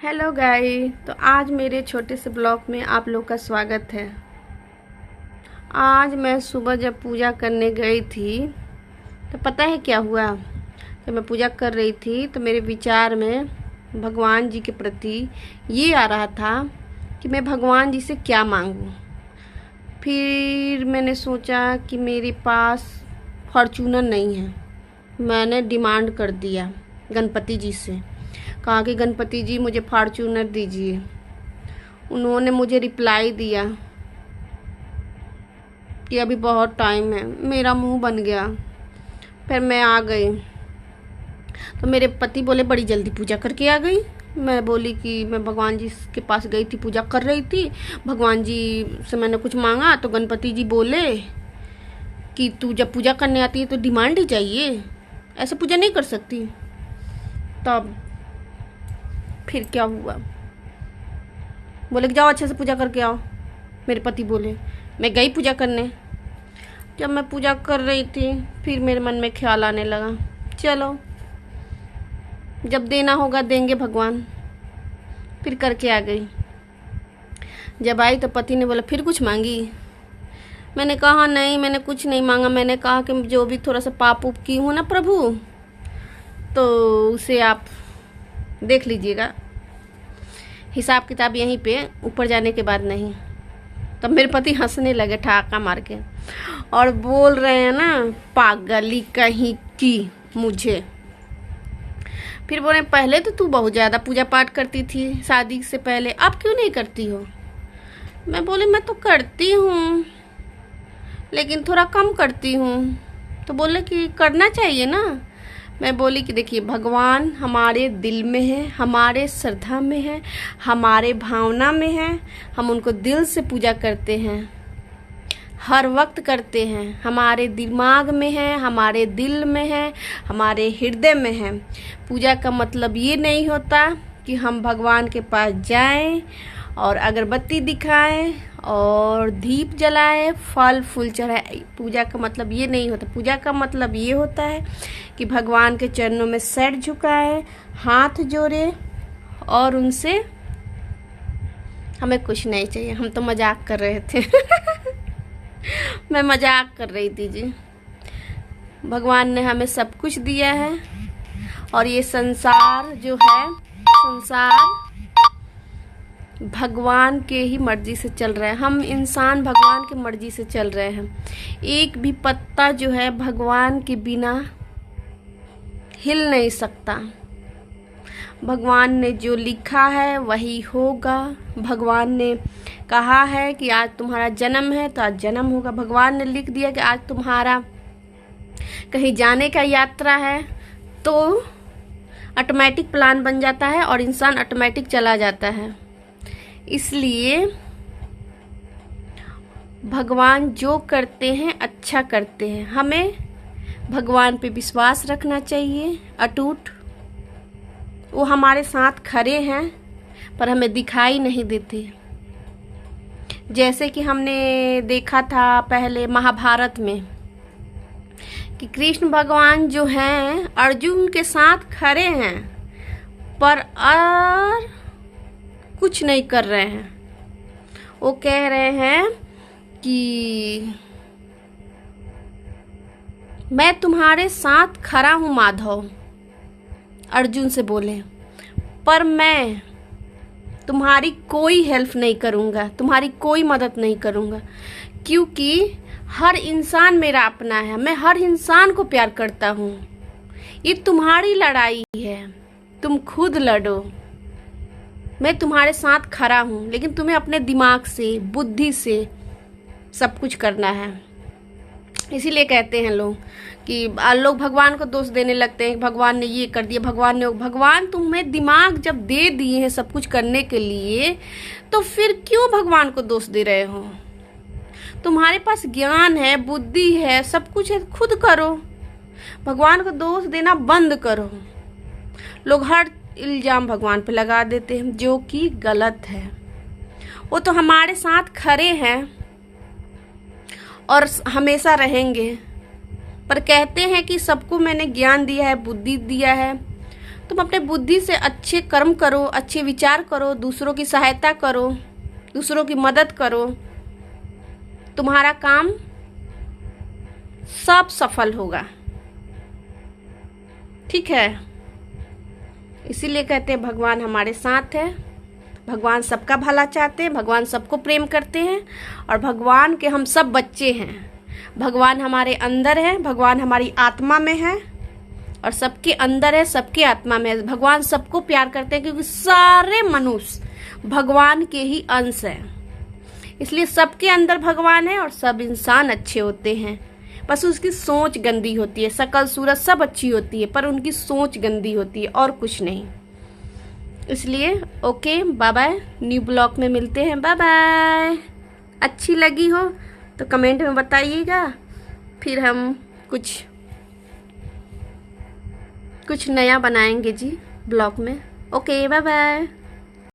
Hello guys. तो आज मेरे छोटे से ब्लॉग में आप लोग का स्वागत है। आज मैं सुबह जब पूजा करने गई थी तो पता है क्या हुआ। जब मैं पूजा कर रही थी तो मेरे विचार में भगवान जी के प्रति ये आ रहा था कि मैं भगवान जी से क्या मांगूं। फिर मैंने सोचा कि मेरे पास फॉर्चूनर नहीं है। मैंने डिमांड कर दिया गणपति जी से, कहा कि गणपति जी मुझे फॉर्चूनर दीजिए। उन्होंने मुझे रिप्लाई दिया कि अभी बहुत टाइम है। मेरा मुंह बन गया। फिर मैं आ गई तो मेरे पति बोले बड़ी जल्दी पूजा करके आ गई। मैं बोली कि मैं भगवान जी के पास गई थी, पूजा कर रही थी। भगवान जी से मैंने कुछ मांगा तो गणपति जी बोले कि तू जब पूजा करने आती है तो डिमांड ही चाहिए, ऐसे पूजा नहीं कर सकती। तब फिर क्या हुआ, बोले कि जाओ अच्छे से पूजा करके आओ। मेरे पति बोले। मैं गई पूजा करने। जब मैं पूजा कर रही थी फिर मेरे मन में ख्याल आने लगा, चलो जब देना होगा देंगे भगवान। फिर करके आ गई। जब आई तो पति ने बोला फिर कुछ मांगी। मैंने कहा नहीं, मैंने कुछ नहीं मांगा। मैंने कहा कि जो भी थोड़ा सा पाप उप की हूँ ना प्रभु, तो उसे आप देख लीजिएगा, हिसाब किताब यहीं पे, ऊपर जाने के बाद नहीं। तब मेरे पति हंसने लगे ठहाका मार के और बोल रहे हैं ना पागली कहीं की मुझे। फिर बोले पहले तो तू बहुत ज़्यादा पूजा पाठ करती थी शादी से पहले, अब क्यों नहीं करती हो। मैं बोली मैं तो करती हूँ लेकिन थोड़ा कम करती हूँ। तो बोले कि करना चाहिए ना। मैं बोली कि देखिए भगवान हमारे दिल में है, हमारे श्रद्धा में है, हमारे भावना में है। हम उनको दिल से पूजा करते हैं, हर वक्त करते हैं। हमारे दिमाग में है, हमारे दिल में है, हमारे हृदय में है। पूजा का मतलब ये नहीं होता कि हम भगवान के पास जाएं और अगरबत्ती दिखाएं और दीप जलाएं, फल फूल चढ़ाएं। पूजा का मतलब ये नहीं होता। पूजा का मतलब ये होता है कि भगवान के चरणों में सिर झुकाए, हाथ जोड़े और उनसे हमें कुछ नहीं चाहिए। हम तो मजाक कर रहे थे मैं मजाक कर रही थी जी। भगवान ने हमें सब कुछ दिया है और ये संसार जो है, संसार भगवान के ही मर्जी से चल रहा है। हम इंसान भगवान की मर्जी से चल रहे हैं। एक भी पत्ता जो है भगवान के बिना हिल नहीं सकता। भगवान ने जो लिखा है वही होगा। भगवान ने कहा है कि आज तुम्हारा जन्म है तो आज जन्म होगा। भगवान ने लिख दिया कि आज तुम्हारा कहीं जाने का यात्रा है तो ऑटोमेटिक प्लान बन जाता है और इंसान ऑटोमेटिक चला जाता है। इसलिए भगवान जो करते हैं अच्छा करते हैं। हमें भगवान पे विश्वास रखना चाहिए अटूट। वो हमारे साथ खड़े हैं पर हमें दिखाई नहीं देते। जैसे कि हमने देखा था पहले महाभारत में कि कृष्ण भगवान जो हैं अर्जुन के साथ खड़े हैं पर कुछ नहीं कर रहे हैं। वो कह रहे हैं कि मैं तुम्हारे साथ खड़ा हूं माधव, अर्जुन से बोले, पर मैं तुम्हारी कोई हेल्प नहीं करूंगा, तुम्हारी कोई मदद नहीं करूंगा, क्योंकि हर इंसान मेरा अपना है। मैं हर इंसान को प्यार करता हूं। ये तुम्हारी लड़ाई है, तुम खुद लड़ो। मैं तुम्हारे साथ खड़ा हूँ लेकिन तुम्हें अपने दिमाग से, बुद्धि से सब कुछ करना है। इसीलिए कहते हैं लोग कि लोग भगवान को दोष देने लगते हैं, भगवान ने ये कर दिया, भगवान तुम्हें दिमाग जब दे दिए हैं सब कुछ करने के लिए तो फिर क्यों भगवान को दोष दे रहे हो। तुम्हारे पास ज्ञान है, बुद्धि है, सब कुछ है, खुद करो। भगवान को दोष देना बंद करो। लोग हर इल्जाम भगवान पे लगा देते हैं जो कि गलत है। वो तो हमारे साथ खड़े हैं और हमेशा रहेंगे, पर कहते हैं कि सबको मैंने ज्ञान दिया है, बुद्धि दिया है, तुम अपने बुद्धि से अच्छे कर्म करो, अच्छे विचार करो, दूसरों की सहायता करो, दूसरों की मदद करो, तुम्हारा काम सब सफल होगा। ठीक है, इसीलिए कहते हैं भगवान हमारे साथ है, भगवान सबका भला चाहते हैं, भगवान सबको प्रेम करते हैं और भगवान के हम सब बच्चे हैं। भगवान हमारे अंदर है, भगवान हमारी आत्मा में है और सबके अंदर है, सबके आत्मा में है। भगवान सबको प्यार करते हैं क्योंकि सारे मनुष्य भगवान के ही अंश हैं। इसलिए सबके अंदर भगवान है और सब इंसान अच्छे होते हैं, बस उसकी सोच गंदी होती है। शकल सूरत सब अच्छी होती है पर उनकी सोच गंदी होती है और कुछ नहीं। इसलिए okay, bye bye, new blog में मिलते हैं, बाय बाय। अच्छी लगी हो तो कमेंट में बताइएगा, फिर हम कुछ नया बनाएंगे जी ब्लॉग में। Okay, bye bye.